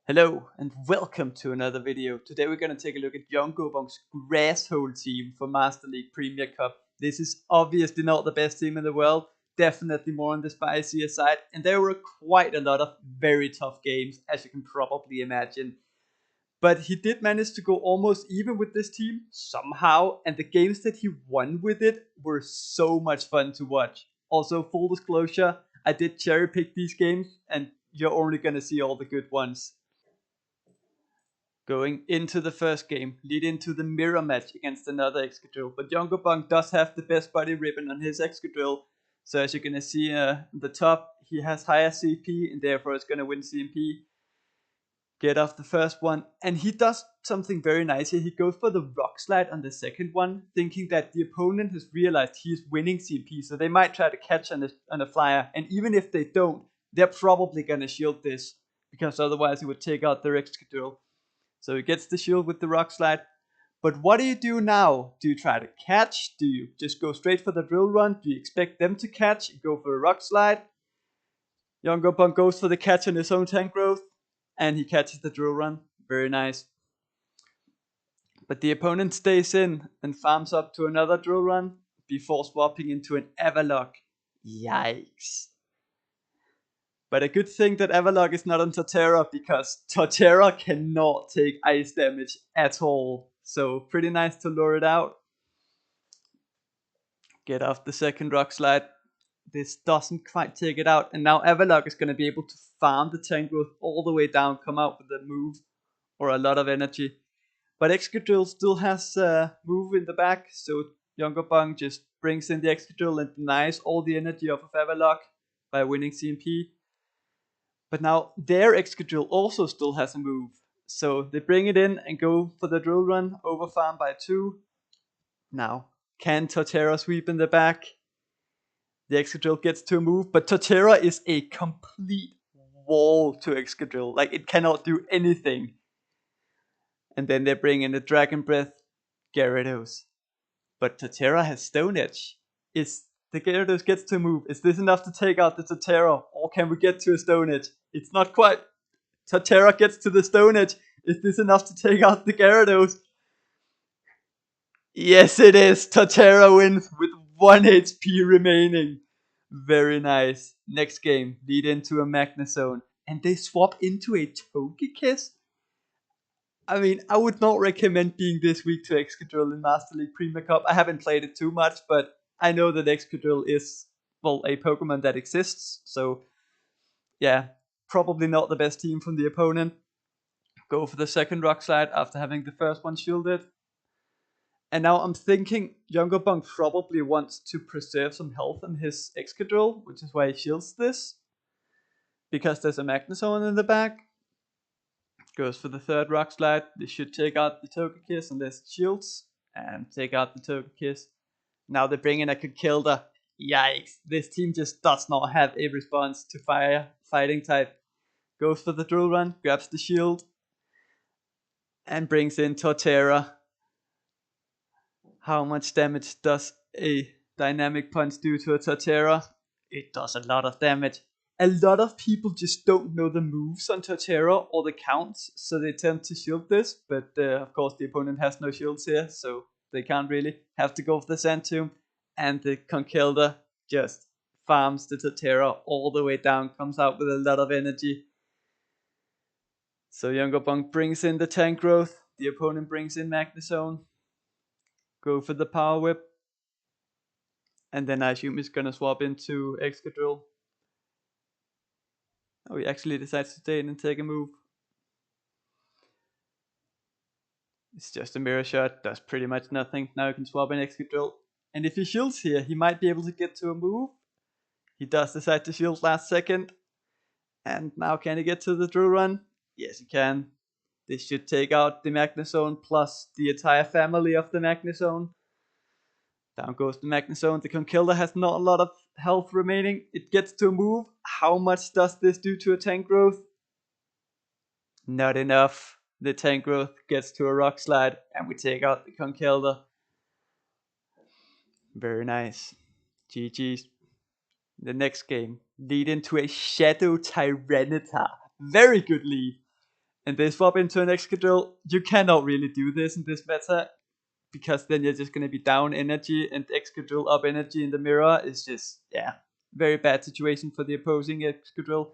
Hello and welcome to another video. Today we're going to take a look at Jungkook's Grasshole team for Master League Premier Cup. This is obviously not the best team in the world, definitely more on the spicier side, and there were quite a lot of very tough games, as you can probably imagine. But he did manage to go almost even with this team somehow, and the games that he won with it were so much fun to watch. Also, full disclosure, I did cherry pick these games, and you're only going to see all the good ones. Going into the first game, lead into the mirror match against another Excadrill. But Jungkook does have the best body ribbon on his Excadrill. So as you're going to see at the top, he has higher CP and therefore is going to win CMP. Get off the first one. And he does something very nice here. He goes for the Rock Slide on the second one, thinking that the opponent has realized he's winning CP. So they might try to catch on a flyer. And even if they don't, they're probably going to shield this, because otherwise he would take out their Excadrill. So he gets the shield with the Rock Slide. But what do you do now? Do you try to catch? Do you just go straight for the Drill Run? Do you expect them to catch and go for a Rock Slide? Jungkook goes for the catch on his own tank growth, and he catches the Drill Run. Very nice. But the opponent stays in and farms up to another Drill Run before swapping into an Everlock. Yikes. But a good thing that Everlock is not on Torterra, because Torterra cannot take ice damage at all. So pretty nice to lure it out. Get off the second Rock Slide. This doesn't quite take it out. And now Everlock is going to be able to farm the tank growth all the way down, come out with a move or a lot of energy. But Excadrill still has a move in the back. So Jungkook just brings in the Excadrill and denies all the energy off of Everlock by winning CMP. But now their Excadrill also still has a move. So they bring it in and go for the Drill Run, over farm by 2. Now, can Torterra sweep in the back? The Excadrill gets to a move, but Torterra is a complete wall to Excadrill. Like, it cannot do anything. And then they bring in the Dragon Breath Gyarados. But Torterra has Stone Edge. The Gyarados gets to move. Is this enough to take out the Torterra? Or can we get to a Stone Edge? It's not quite. Torterra gets to the Stone Edge. Is this enough to take out the Gyarados? Yes, it is. Torterra wins with 1 HP remaining. Very nice. Next game, lead into a Magnezone. And they swap into a Togekiss? I mean, I would not recommend being this weak to Excadrill in Master League Premier Cup. I haven't played it too much, but I know that Excadrill is, well, a Pokemon that exists. So, yeah, probably not the best team from the opponent. Go for the second Rock Slide after having the first one shielded. And now I'm thinking Jungkook probably wants to preserve some health in his Excadrill, which is why he shields this. Because there's a Magnezone in the back. Goes for the third Rock Slide. This should take out the Togekiss unless it shields. And take out the Togekiss. Now they bring in a Kakilda. Yikes. This team just does not have a response to fire fighting type. Goes for the Drill Run. Grabs the shield. And brings in Torterra. How much damage does a Dynamic Punch do to a Torterra? It does a lot of damage. A lot of people just don't know the moves on Torterra or the counts, so they tend to shield this, but of course the opponent has no shields here, so they can't really. Have to go for the Sand Tomb, and the Conkeldurr just farms the Torterra all the way down, comes out with a lot of energy. So Jungkook brings in the tank growth, the opponent brings in Magnezone. Go for the Power Whip. And then I assume he's gonna swap into Excadrill. Oh, he actually decides to stay in and take a move. It's just a mirror shot, does pretty much nothing. Now he can swap in Excadrill. And if he shields here, he might be able to get to a move. He does decide to shield last second. And now can he get to the Drill Run? Yes, he can. This should take out the Magnezone plus the entire family of the Magnezone. Down goes the Magnezone. The Conkeldurr has not a lot of health remaining. It gets to a move. How much does this do to a tank growth? Not enough. The tank growth gets to a Rock Slide, and we take out the Conkeldurr. Very nice. GG's. The next game, lead into a Shadow Tyranitar. Very good lead. and they swap into an Excadrill. You cannot really do this in this meta, because then you're just going to be down energy, and Excadrill up energy in the mirror is just, yeah, very bad situation for the opposing Excadrill.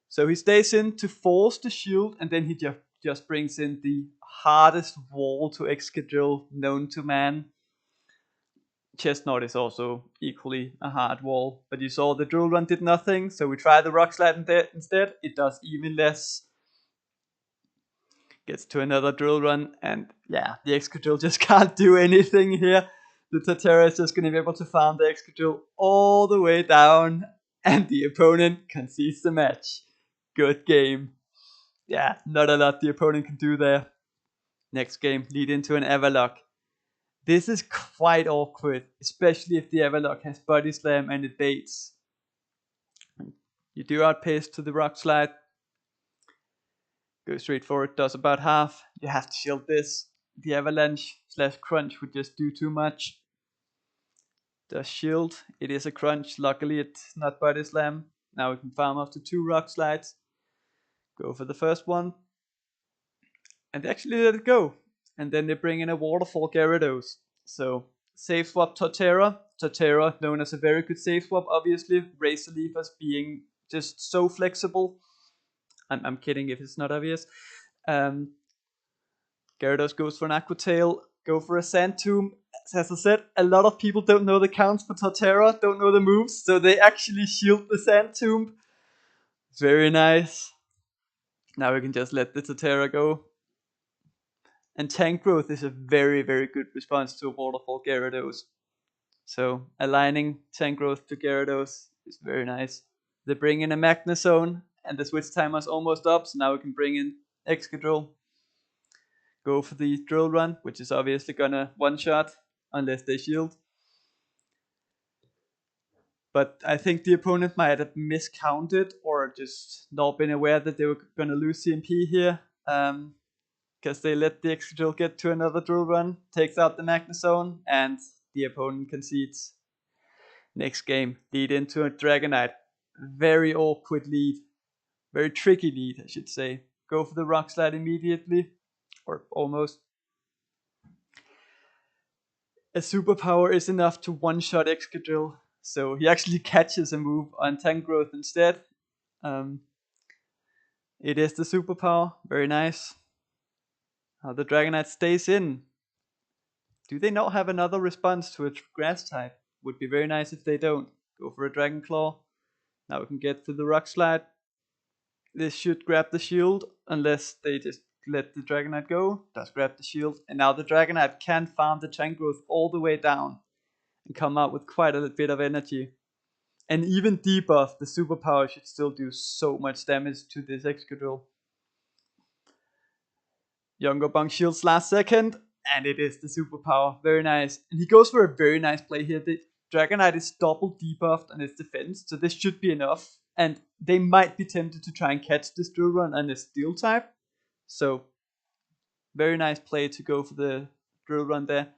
So he stays in to force the shield, and then he just brings in the hardest wall to Excadrill known to man. Chestnut is also equally a hard wall, but you saw the drill run did nothing, so we try the rock slide instead. It does even less. Gets to another drill run, and yeah, the Excadrill just can't do anything here. The Torterra is just going to be able to farm the Excadrill all the way down, and the opponent concedes the match. Good game. Yeah, not a lot the opponent can do there. Next game, lead into an Everlock. This is quite awkward, especially if the Everlock has Body Slam and it baits. You do outpace to the Rock Slide. Go straight for it, does about half. You have to shield this. The Avalanche / Crunch would just do too much. Does shield. It is a Crunch. Luckily it's not Body Slam. Now we can farm up to 2 Rock Slides. Go for the first one. And they actually let it go. And then they bring in a Waterfall Gyarados. So, save swap Torterra. Torterra, known as a very good save swap, obviously. Razor Leaf as being just so flexible. I'm kidding if it's not obvious. Gyarados goes for an Aqua Tail. Go for a Sand Tomb. As I said, a lot of people don't know the counts for Torterra, don't know the moves, so they actually shield the Sand Tomb. Very nice. Now we can just let the Torterra go. And Tank Growth is a very, very good response to a Waterfall Gyarados. So aligning Tank Growth to Gyarados is very nice. They bring in a Magnezone, and the switch timer's almost up, so now we can bring in Excadrill. Go for the Drill Run, which is obviously gonna one-shot, unless they shield. But I think the opponent might have miscounted, or just not been aware that they were gonna lose CMP here. Because they let the Excadrill get to another Drill Run, takes out the Magnezone, and the opponent concedes. Next game, lead into a Dragonite. Very awkward lead. Very tricky lead, I should say. Go for the Rock Slide immediately, or almost. A superpower is enough to one-shot Excadrill, so he actually catches a move on Tank Growth instead. It is the superpower, very nice. The Dragonite stays in. Do they not have another response to a Grass type? Would be very nice if they don't. Go for a Dragon Claw. Now we can get to the Rock Slide. This should grab the shield, unless they just let the Dragonite go. Does grab the shield, and now the Dragonite can farm the Tank Growth all the way down and come out with quite a bit of energy. And even debuff, the superpower should still do so much damage to this Excadrill. Youngobong shields last second, and it is the superpower. Very nice. And he goes for a very nice play here. The Dragonite is double debuffed on its defense, so this should be enough. And they might be tempted to try and catch this Drill Run on a Steel type. So, very nice play to go for the Drill Run there.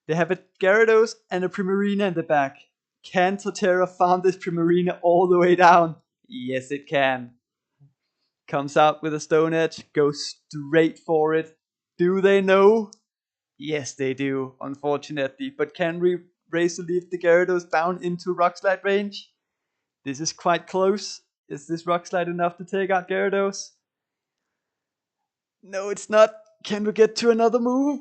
They have a Gyarados and a Primarina in the back. Can Torterra farm this Primarina all the way down? Yes, it can. Comes out with a Stone Edge, goes straight for it. Do they know? Yes, they do, unfortunately. But can we Razor Leaf the Gyarados down into Rock Slide range? This is quite close. Is this Rock Slide enough to take out Gyarados? No, it's not. Can we get to another move?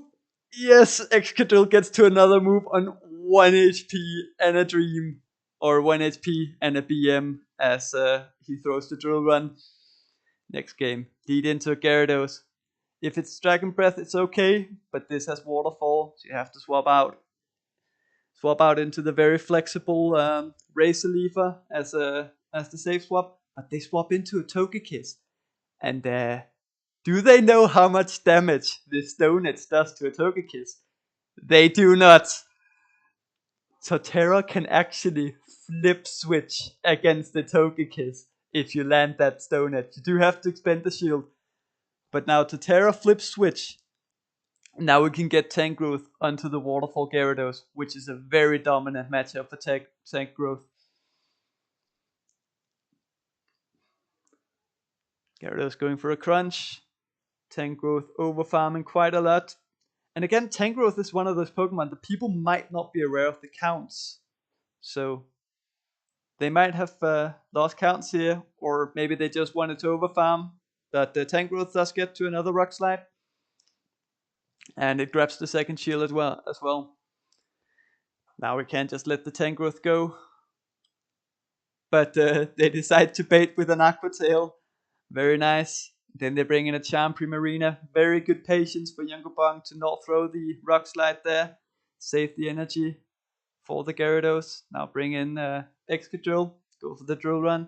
Yes, Excadrill gets to another move on 1 HP and a Dream. Or 1 HP and a BM as he throws the Drill Run. Next game, lead into a Gyarados. If it's Dragon Breath, it's okay, but this has Waterfall, so you have to swap out. Swap out into the very flexible Razor Leafer as the safe swap, but they swap into a Togekiss. And do they know how much damage this Stone Edge does to a Togekiss? They do not. Torterra can actually flip switch against the Togekiss if you land that Stone Edge. You do have to expend the shield. But now Torterra flip switch. Now we can get Tank Growth onto the Waterfall Gyarados, which is a very dominant matchup for Tank Growth. Gyarados going for a Crunch. Tangrowth over farming quite a lot. And again, Tangrowth is one of those Pokemon that people might not be aware of the counts. So they might have lost counts here, or maybe they just wanted to overfarm. But the Tangrowth does get to another Rock Slide. And it grabs the second shield as well. Now we can't just let the Tangrowth go. But they decide to bait with an Aqua Tail. Very nice. Then they bring in a Charm Primarina. Very good patience for Youngabong to not throw the Rock Slide there. Save the energy for the Gyarados. Now bring in Excadrill. Go for the Drill Run.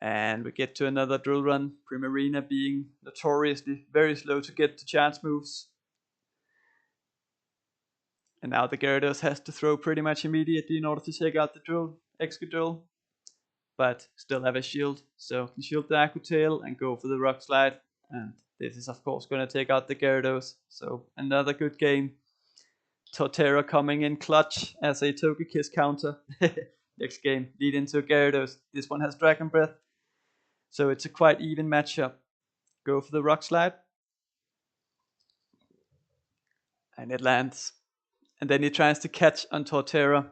And we get to another Drill Run. Primarina being notoriously very slow to get to chance moves. And now the Gyarados has to throw pretty much immediately in order to take out the Excadrill. But still have a shield, so can shield the Aqua Tail and go for the Rock Slide. And this is of course going to take out the Gyarados. So another good game. Torterra coming in clutch as a Togekiss counter. Next game, lead into Gyarados. This one has Dragon Breath. So it's a quite even matchup. Go for the Rock Slide. And it lands. And then he tries to catch on Torterra.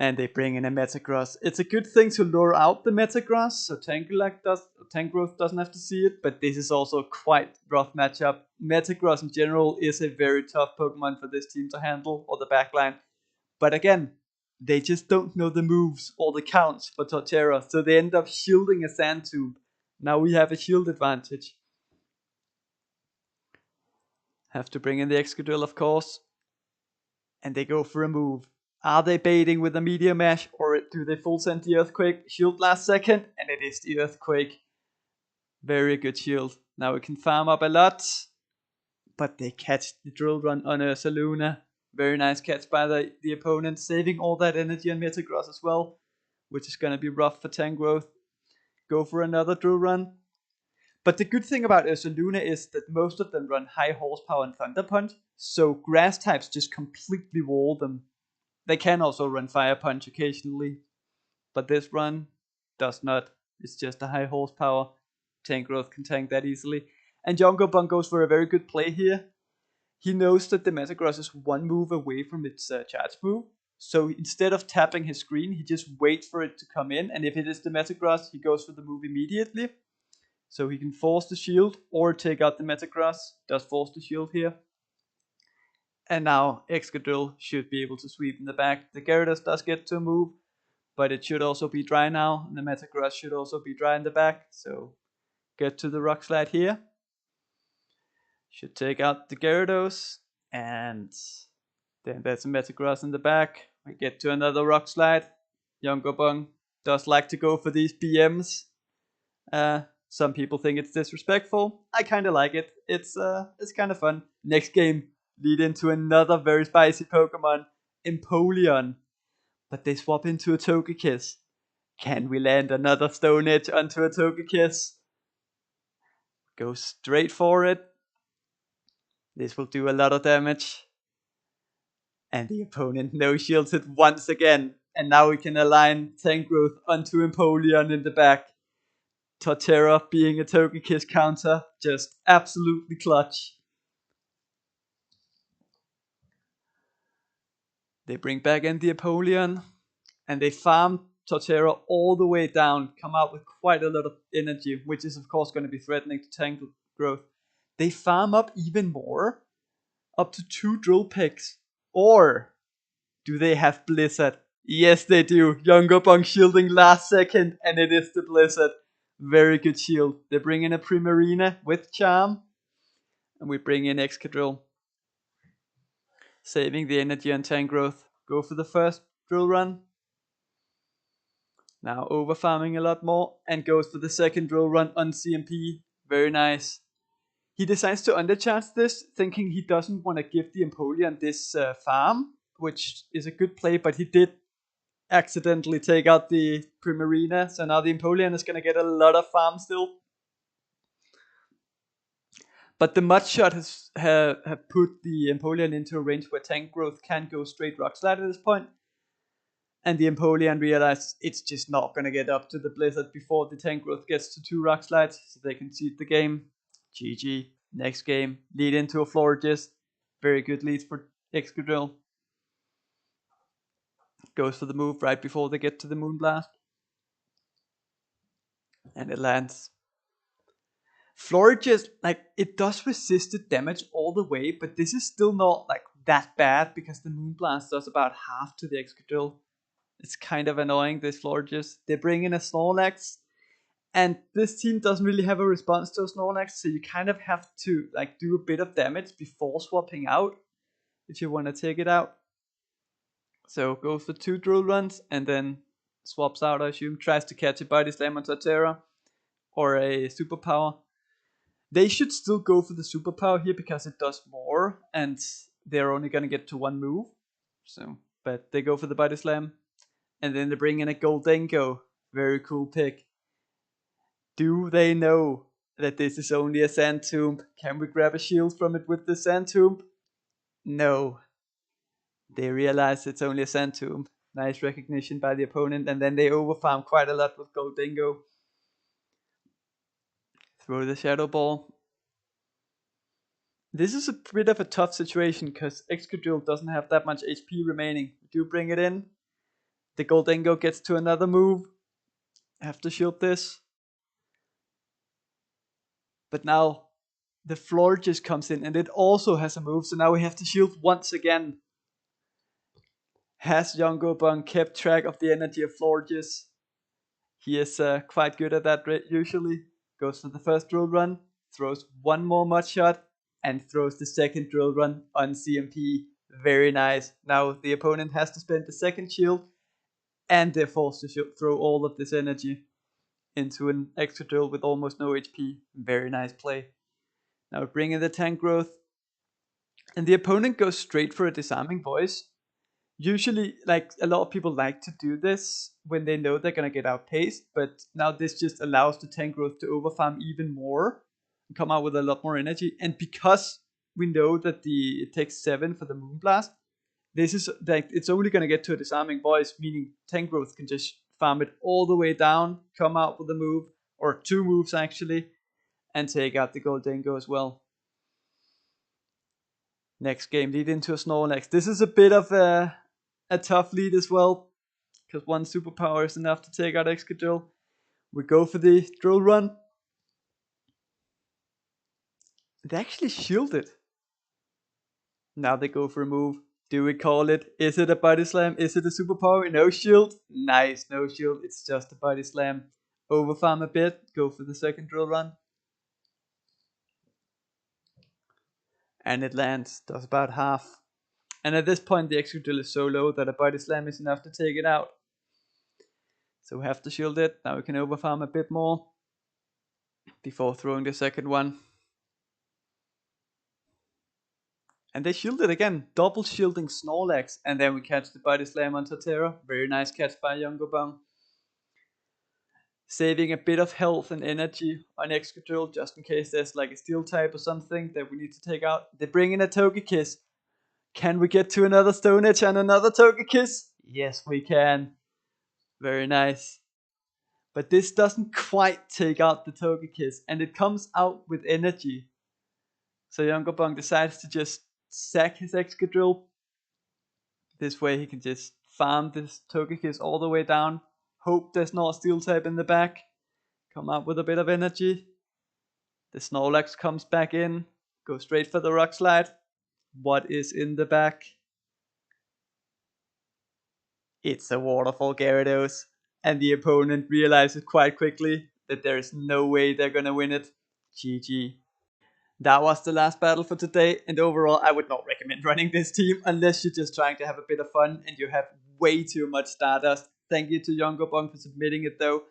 And they bring in a Metagross. It's a good thing to lure out the Metagross, so Tangrowth doesn't have to see it, but this is also a quite rough matchup. Metagross in general is a very tough Pokemon for this team to handle, or the backline. But again, they just don't know the moves or the counts for Torterra, so they end up shielding a Sandtube. Now we have a shield advantage. Have to bring in the Excadrill, of course. And they go for a move. Are they baiting with a Meteor Mash, or do they full send the Earthquake? Shield last second, and it is the Earthquake. Very good shield. Now we can farm up a lot, but they catch the Drill Run on Ursaluna. Very nice catch by the opponent, saving all that energy on Metagross as well, which is going to be rough for Tangrowth. Go for another Drill Run. But the good thing about Ursaluna is that most of them run high horsepower and Thunder Punch, so grass types just completely wall them. They can also run Fire Punch occasionally, but this run does not. It's just a high horsepower. Tangrowth can tank that easily. And Youngabong goes for a very good play here. He knows that the Metagross is one move away from its charge move. So instead of tapping his screen, he just waits for it to come in. And if it is the Metagross, he goes for the move immediately. So he can force the shield or take out the Metagross. Does force the shield here. And now Excadrill should be able to sweep in the back. The Gyarados does get to move, but it should also be dry now. And the Metagross should also be dry in the back. So get to the Rock Slide here. Should take out the Gyarados. And then there's a Metagross in the back. We get to another Rock Slide. Youngabong does like to go for these BMs. Some people think it's disrespectful. I kind of like it. It's kind of fun. Next game, lead into another very spicy Pokemon, Empoleon. But they swap into a Togekiss. Can we land another Stone Edge onto a Togekiss? Go straight for it. This will do a lot of damage. And the opponent no-shields it once again. And now we can align Tangrowth onto Empoleon in the back. Torterra being a Togekiss counter, just absolutely clutch. They bring back in the Empoleon, and they farm Torterra all the way down, come out with quite a lot of energy, which is of course going to be threatening to Tangrowth. They farm up even more, up to 2 Drill Picks, or do they have Blizzard? Yes they do. Youngabong shielding last second, and it is the Blizzard. Very good shield. They bring in a Primarina with Charm, and we bring in Excadrill. Saving the energy on Tangrowth. Go for the first Drill Run. Now over farming a lot more, and goes for the second Drill Run on CMP. Very nice. He decides to undercharge this, thinking he doesn't want to give the Empoleon this farm, which is a good play, but he did accidentally take out the Primarina, so now the Empoleon is going to get a lot of farm still. But the Mud Shot have put the Empoleon into a range where Tangrowth can go straight Rock Slide at this point. And the Empoleon realizes it's just not going to get up to the Blizzard before the Tangrowth gets to 2 Rock Slides, so they concede the game. GG. Next game, lead into a Florges. Very good lead for Excadrill. Goes for the move right before they get to the Moonblast. And it lands. Florges, like, it does resisted damage all the way, but this is still not like that bad because the Moonblast does about half to the Excadrill. It's kind of annoying, this Florges. They bring in a Snorlax, and this team doesn't really have a response to a Snorlax, so you kind of have to like do a bit of damage before swapping out if you want to take it out. So goes for 2 drill runs and then swaps out, I assume. Tries to catch a Body Slam on Torterra or a Superpower. They should still go for the Superpower here because it does more and they're only going to get to 1 move. So, but they go for the Body Slam. And then they bring in a Goldengo. Very cool pick. Do they know that this is only a Sand Tomb? Can we grab a shield from it with the Sand Tomb? No. They realize it's only a Sand Tomb. Nice recognition by the opponent. And then they overfarm quite a lot with Goldengo. Throw the Shadow Ball. This is a bit of a tough situation because Excadrill doesn't have that much HP remaining. Do bring it in. The Goldengo gets to another move. Have to shield this. But now the Florges comes in and it also has a move. So now we have to shield once again. Has Yongobong kept track of the energy of Florges? He is quite good at that usually. Goes for the first drill run. Throws 1 more Mud Shot. And throws the second drill run on CMP. Very nice. Now the opponent has to spend the second shield. And they're forced to throw all of this energy into an Excadrill with almost no HP. Very nice play. Now bring in the Tangrowth. And the opponent goes straight for a Disarming Voice. Usually, like, a lot of people like to do this when they know they're going to get outpaced. But now this just allows the Tangrowth to overfarm even more. And come out with a lot more energy. And because we know that it takes 7 for the Moonblast, this is like it's only going to get to a Disarming Voice, meaning Tangrowth can just farm it all the way down, come out with a move, or 2 moves actually, and take out the Goldengo as well. Next game, lead into a Snorlax. This is a bit of a tough lead as well, because 1 Superpower is enough to take out Excadrill. We go for the drill run. They actually shielded. Now they go for a move. Do we call it? Is it a Body Slam? Is it a Superpower? No shield? Nice, no shield. It's just a Body Slam. Overfarm a bit. Go for the second drill run. And it lands. Does about half. And at this point the Excadrill is so low that a Body Slam is enough to take it out. So we have to shield it. Now we can overfarm a bit more before throwing the second one. And they shield it again, double shielding Snorlax, and then we catch the Body Slam on Torterra. Very nice catch by Yongobong. Saving a bit of health and energy on Excadrill, just in case there's like a Steel type or something that we need to take out. They bring in a Togekiss. Can we get to another Stone Edge and another Togekiss? Yes, we can. Very nice. But this doesn't quite take out the Togekiss, and it comes out with energy. So Yongobong decides to just sack his Excadrill. This way he can just farm this Togekiss all the way down. Hope there's not a Steel type in the back. Come out with a bit of energy. The Snorlax comes back in. Go straight for the Rock Slide. What is in the back? It's a Waterfall Gyarados. And the opponent realizes quite quickly that there is no way they're gonna win it. GG. That was the last battle for today, and overall I would not recommend running this team unless you're just trying to have a bit of fun and you have way too much Stardust. Thank you to Yongobong for submitting it though.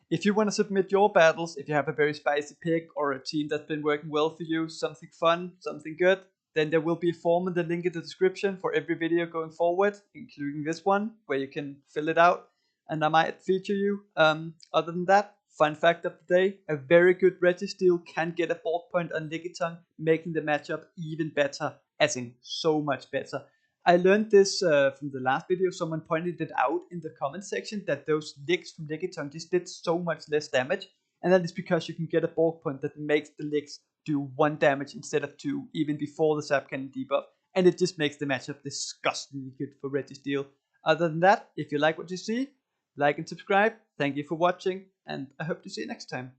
If you want to submit your battles, if you have a very spicy pick or a team that's been working well for you, something fun, something good, then there will be a form in the link in the description for every video going forward, including this one, where you can fill it out and I might feature you. Other than that, fun fact of the day, a very good Registeel can get a board point on Lickitung, making the matchup even better, as in so much better. I learned this from the last video. Someone pointed it out in the comment section that those licks from Lickitung just did so much less damage. And that is because you can get a bulk point that makes the licks do 1 damage instead of 2, even before the Sap Cannon debuff. And it just makes the matchup disgustingly good for Registeel. Other than that, if you like what you see, like and subscribe. Thank you for watching, and I hope to see you next time.